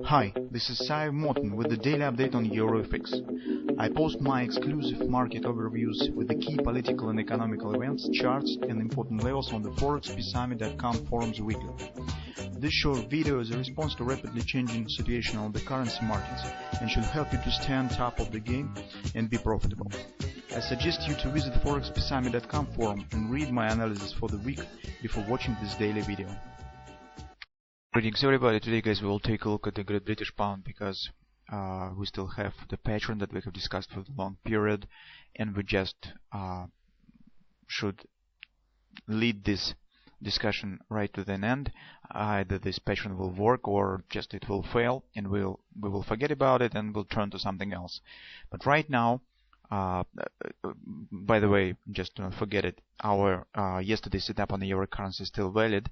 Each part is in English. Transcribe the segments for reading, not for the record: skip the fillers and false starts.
Hi, this is Sive Morten with the daily update on EuroFX. I post my exclusive market overviews with the key political and economical events, charts and important levels on the ForexPeaceArmy.com forums weekly. This short video is a response to rapidly changing situation on the currency markets and should help you to stay on top of the game and be profitable. I suggest you to visit the ForexPeaceArmy.com forum and read my analysis for the week before watching this daily video. Greetings everybody. Today guys we will take a look at the Great British Pound because we still have the pattern that we have discussed for the long period, and we just should lead this discussion right to the end. Either this pattern will work or just it will fail, and we will forget about it and we'll turn to something else. But right now, by the way, just don't forget it, our yesterday setup on the euro currency is still valid.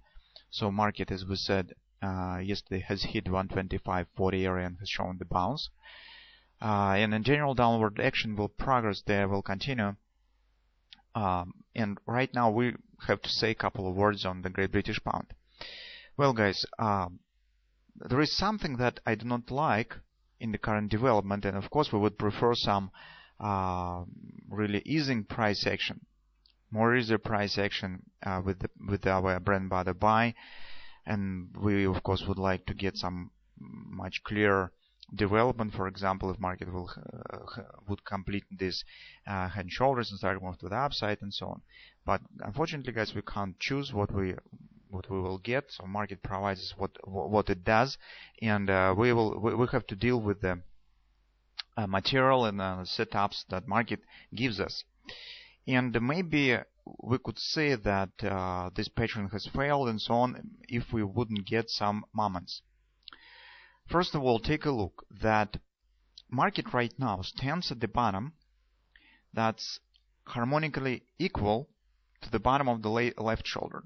So market, as we said, yesterday has hit 125.40 area and has shown the bounce. And in general, downward action will progress there, will continue. And right now we have to say a couple of words on the Great British Pound. Well, guys, there is something that I do not like in the current development, and of course we would prefer some really easing price action. More easier price action with our bread and butter buy, and we of course would like to get some much clearer development. For example, if market would complete this head and shoulders and start move to the upside and so on. But unfortunately, guys, we can't choose what we will get. So market provides us what it does, and we have to deal with the material and setups that market gives us. And maybe we could say that this pattern has failed and so on if we wouldn't get some moments. First of all, take a look that market right now stands at the bottom that's harmonically equal to the bottom of the left shoulder.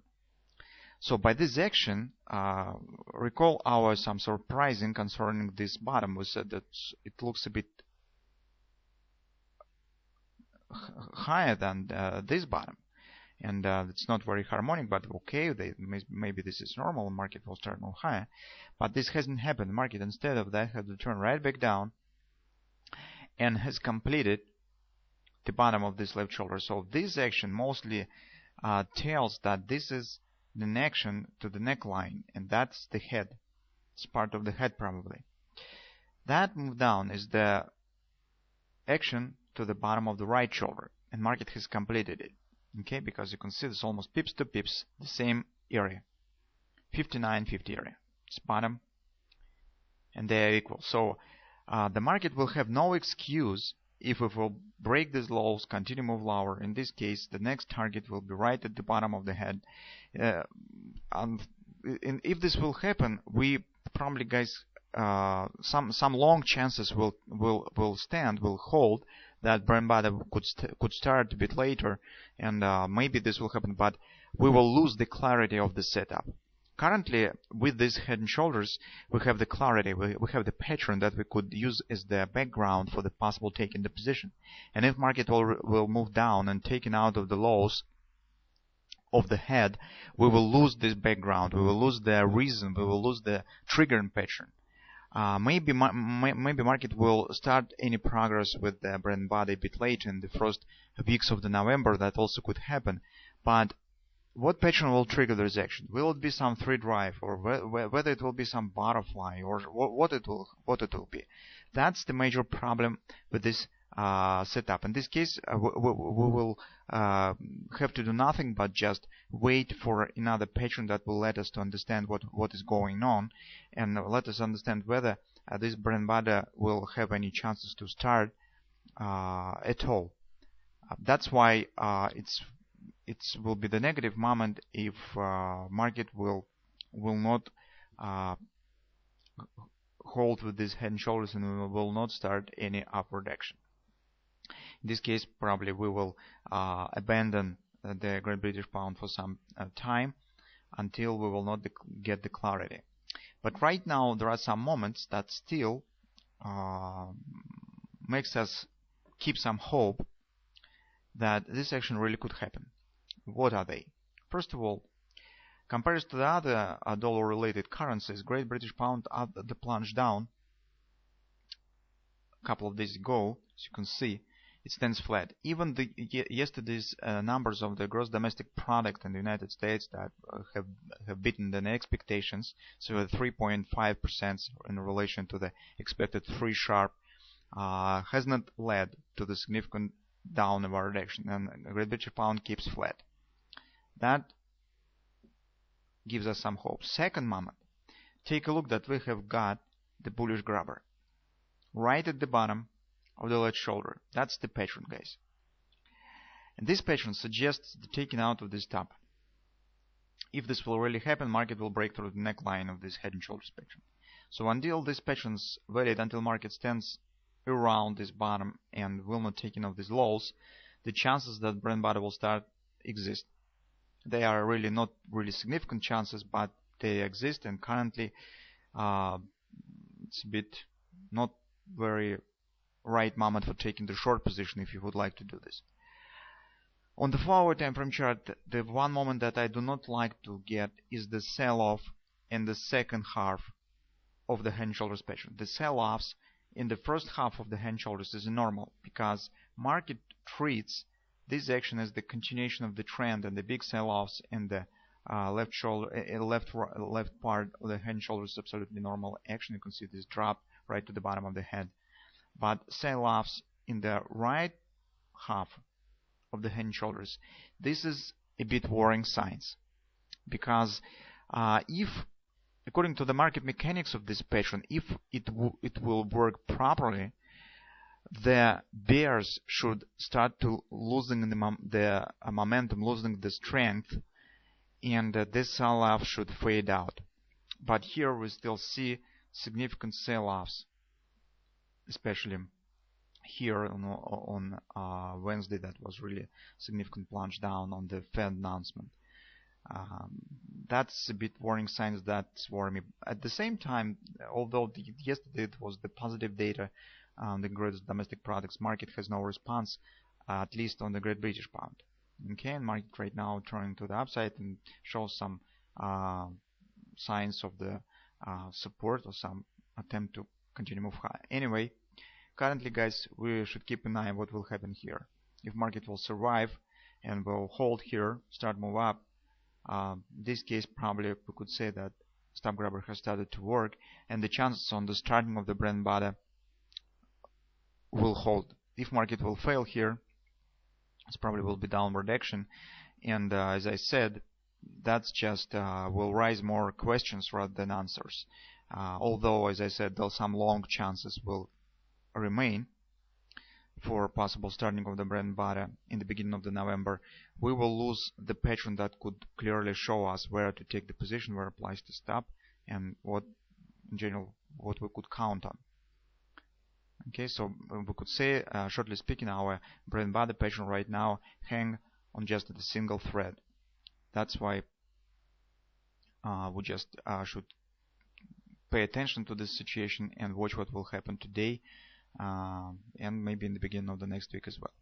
So by this action, recall our some surprising concerning this bottom. We said that it looks a bit higher than this bottom, and it's not very harmonic, but okay, maybe this is normal, market will start more higher, but this hasn't happened. The market instead of that has returned right back down and has completed the bottom of this left shoulder. So this action mostly tells that this is an action to the neckline, and that's the head. It's part of the head probably. That move down is the action to the bottom of the right shoulder, and market has completed it. Okay, because you can see this almost pips to pips, the same area, 59.50 area. It's bottom, and they are equal. So the market will have no excuse if it will break these lows, continue move lower. In this case, the next target will be right at the bottom of the head. And if this will happen, we probably, guys, some long chances will hold that bread and butter could start a bit later, and maybe this will happen, but we will lose the clarity of the setup. Currently, with these head and shoulders, we have the clarity, we have the pattern that we could use as the background for the possible take in the position. And if market will move down and taken out of the lows of the head, we will lose this background, we will lose the reason, we will lose the triggering pattern. Maybe market will start any progress with the bread and butter a bit later in the first weeks of the November. That also could happen. But what pattern will trigger this action? Will it be some three drive, or whether it will be some butterfly, or what it will be? That's the major problem with this setup. In this case, we will have to do nothing but just wait for another pattern that will let us to understand what is going on, and let us understand whether this bread and butter will have any chances to start at all. That's why it will be the negative moment if market will not hold with these head and shoulders and will not start any upward action. In this case, probably we will abandon the Great British Pound for some time until we will not get the clarity. But right now there are some moments that still makes us keep some hope that this action really could happen. What are they? First of all, Compared to the other dollar-related currencies, Great British Pound after the plunge down a couple of days ago, as you can see, it stands flat. Even the yesterday's numbers of the gross domestic product in the United States that have beaten the expectations, so 3.5% in relation to the expected 3 sharp, has not led to the significant downward direction, and Great British Pound keeps flat. That gives us some hope. Second moment, take a look that we have got the bullish grabber right at the bottom of the left shoulder. That's the pattern, guys. And this pattern suggests the taking out of this top. If this will really happen, market will break through the neckline of this head and shoulders pattern. So until this pattern's valid, until market stands around this bottom and will not take out these lows, the chances that Brent bottom will start exist. They are really not really significant chances, but they exist, and currently it's a bit not very right moment for taking the short position if you would like to do this. On the 4-hour time frame chart, the one moment that I do not like to get is the sell-off in the second half of the head and shoulders pattern. The sell-offs in the first half of the head and shoulders is normal because market treats this action as the continuation of the trend, and the big sell-offs in the left part of the head and shoulders is absolutely normal action. You can see this drop right to the bottom of the head. But sell-offs in the right half of the head and shoulders, this is a bit worrying signs, because if, according to the market mechanics of this pattern, if it will work properly, the bears should start to losing the momentum, losing the strength, and this sell-off should fade out. But here we still see significant sell-offs, especially here on Wednesday. That was really significant plunge down on the Fed announcement. That's a bit worrying signs. That's worrying me. At the same time, although yesterday it was the positive data on the gross domestic products, market has no response, at least on the Great British Pound. Okay, and market right now turning to the upside and shows some signs of the support or some attempt to continue move high. Anyway, currently, guys, we should keep an eye on what will happen here. If market will survive and will hold here, start move up, in this case probably we could say that stop grabber has started to work, and the chances on the starting of the Brent bottom will hold. If market will fail here, it probably will be downward action, and as I said, that's just will raise more questions rather than answers. Although, as I said, though some long chances will remain for possible starting of the Brent bottom in the beginning of the November, we will lose the pattern that could clearly show us where to take the position, where applies to stop, and what in general what we could count on. Okay, so we could say, shortly speaking, our Brent bottom pattern right now hang on just a single thread. That's why we just should pay attention to this situation and watch what will happen today, and maybe in the beginning of the next week as well.